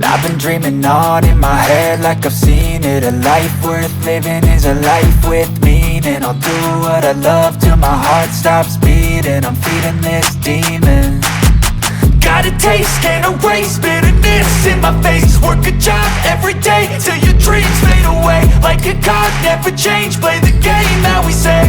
I've been dreaming on in my head like I've seen it. A life worth living is a life with meaning. I'll do what I love till my heart stops beating. I'm feeding this demon. Got a taste, can't erase bitterness in my face. Work a job every day till your dreams fade away. Like a card, never change, play the game that we say.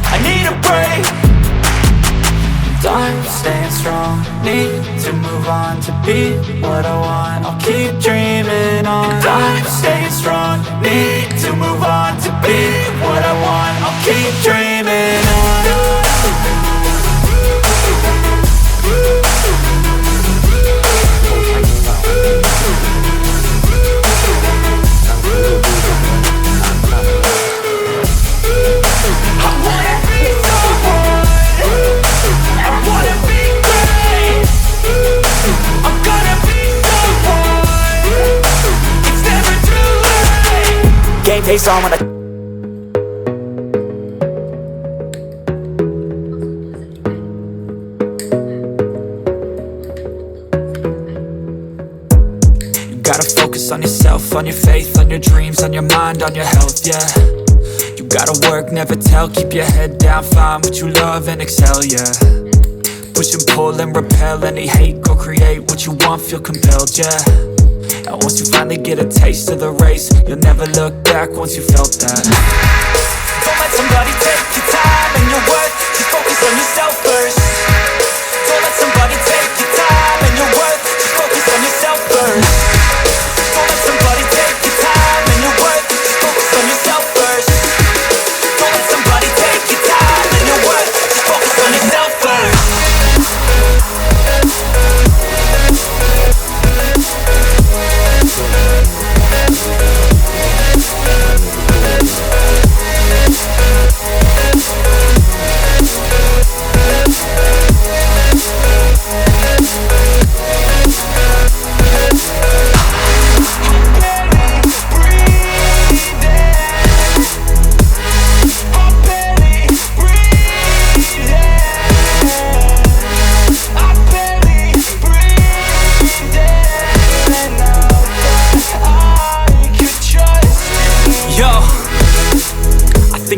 I need a break. I'm staying strong, need to move on to be what I want. I'll keep dreaming on. I'm staying strong, need to move on to be what I want. I'll keep dreaming on. Game face on when I You gotta focus on yourself, on your faith, on your dreams, on your mind, on your health, yeah. You gotta work, never tell, keep your head down, find what you love and excel, yeah. Push and pull and repel any hate, go create what you want, feel compelled, yeah. And once you finally get a taste of the race, you'll never look back once you felt that. Don't let somebody take your time and your worth, just focus on yourself first. Don't let somebody take your time and your worth, just focus on yourself first. Don't let somebody take your time and your worth, just focus on yourself first. Don't let somebody take your time and your worth, just focus on yourself first.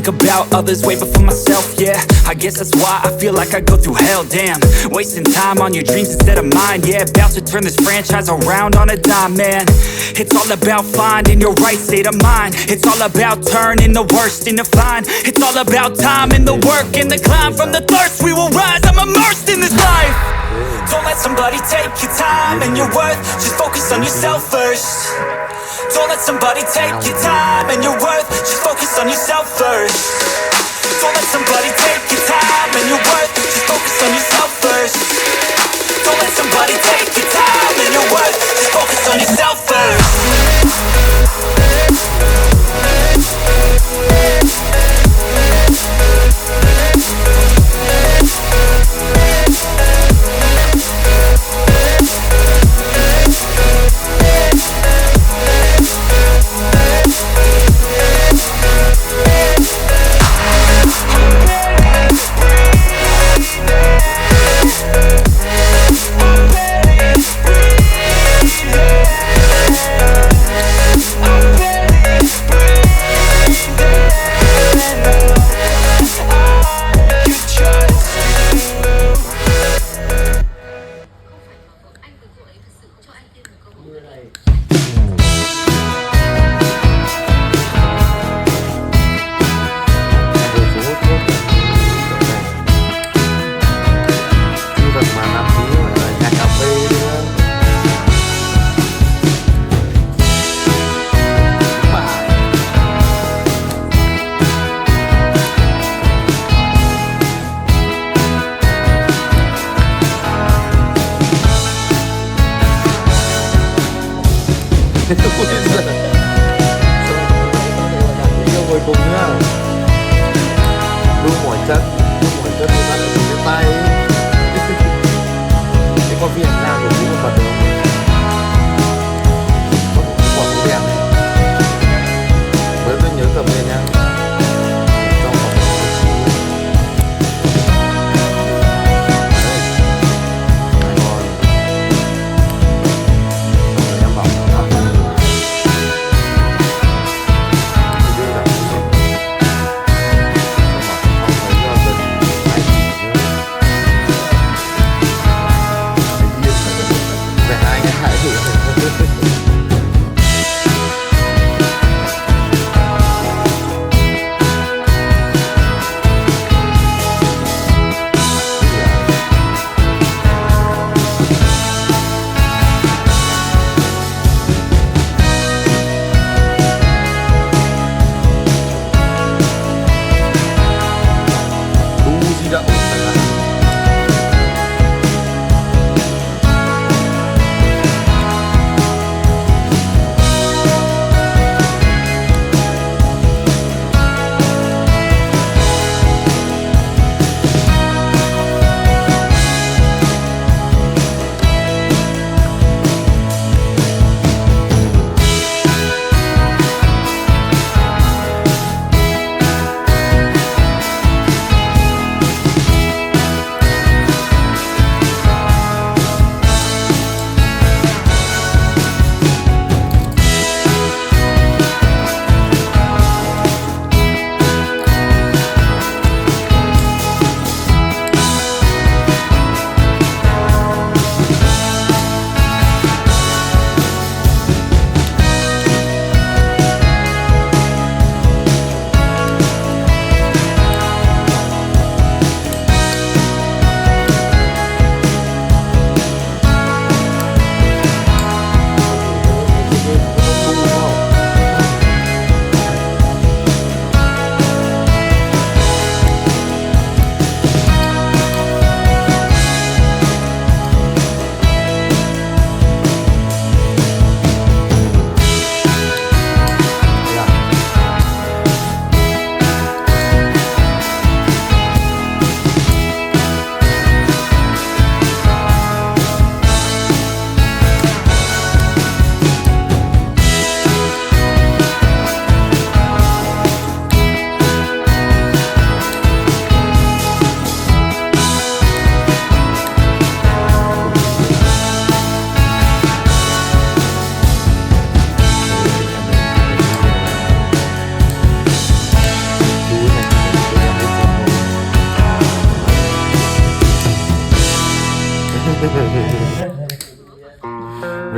About others way before myself, yeah. I guess that's why I feel like I go through hell, damn. Wasting time on your dreams instead of mine, yeah. About to turn this franchise around on a dime, man. It's all about finding your right state of mind. It's all about turning the worst into fine. It's all about time and the work and the climb. From the thirst we will rise, I'm immersed in this life. Don't let somebody take your time and your worth, just focus on yourself first. Don't let somebody take your time and your worth, just focus on yourself first. Don't let somebody take your time and your worth, just focus on yourself first. Don't let somebody take your time and your worth, just focus on yourself first. Cuối cùng nhá, đu mỏi chân thì nó là cái tay cái con viên nào của một vật được không? Có một quả bóng đèn này với tôi nhớ cầm lên nha, trong vòng em bảo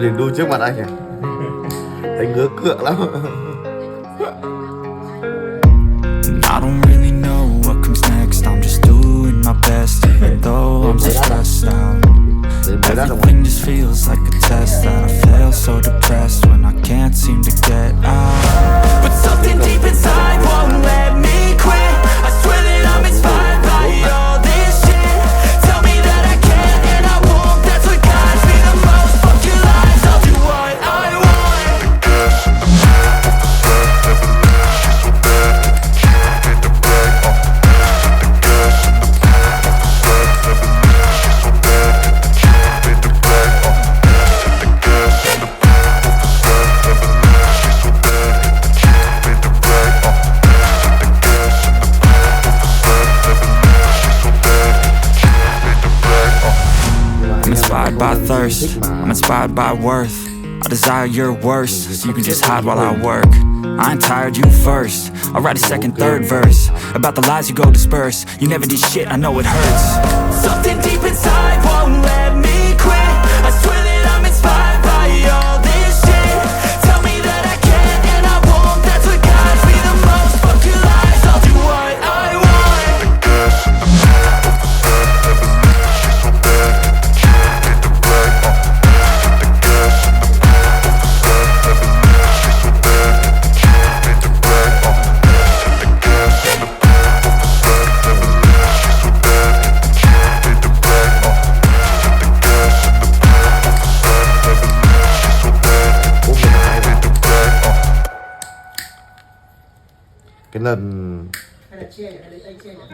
đừng đu trước mặt anh nhỉ. Thấy ngứa cựa lắm. I don't really know what comes next. I'm just doing my best, even though I'm so stressed out. Everything just feels like a test that I fail, so depressed when I can't seem to get out. But something deep inside won't let me quit. I swear that I'm inspired by all this shit. Tell me that I can and I won't. That's what guides me the most. Fuck your lies, I'll do what I want. I'm inspired by thirst, I'm inspired by worth. I desire your worst, so you can just hide while I work. I ain't tired, you first. I'll write a second, third verse about the lies you go disperse. You never did shit, I know it hurts. Something deep inside won't let me quit. I swear that I'm inspired by all this shit. Tell me that I can and I won't. That's what guides me the most. Fuck your lies, I'll do what I want. Cái lần hay là chia nhỉ? Hay lấy tay chia nhỉ?